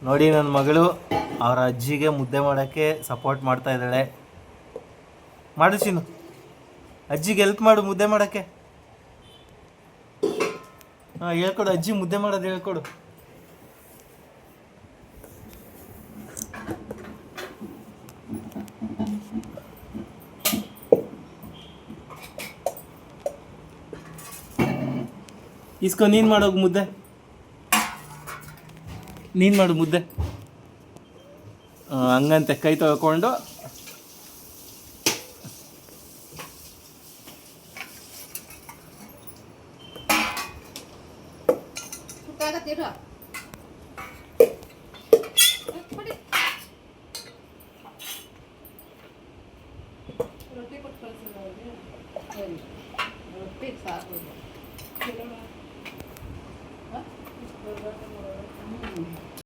ನೋಡಿ ನನ್ನ ಮಗಳು ಅವರ ಅಜ್ಜಿಗೆ ಮುದ್ದೆ ಮಾಡೋಕ್ಕೆ ಸಪೋರ್ಟ್ ಮಾಡ್ತಾ ಇದ್ದಾಳೆ. ಮಾಡು ಚಿನ್ನು, ಅಜ್ಜಿಗೆ ಹೆಲ್ಪ್ ಮಾಡು ಮುದ್ದೆ ಮಾಡೋಕ್ಕೆ. ಹಾಂ, ಹೇಳ್ಕೊಡು ಅಜ್ಜಿ ಮುದ್ದೆ ಮಾಡೋದು ಹೇಳ್ಕೊಡು. ಇಸ್ಕೊ, ನೀನು ಮಾಡೋದು ಮುದ್ದೆ, ನೀನು ಮಾಡು ಮುದ್ದೆ. ಹಂಗಂತೆ ಕೈ ತೊಳ್ಕೊಂಡು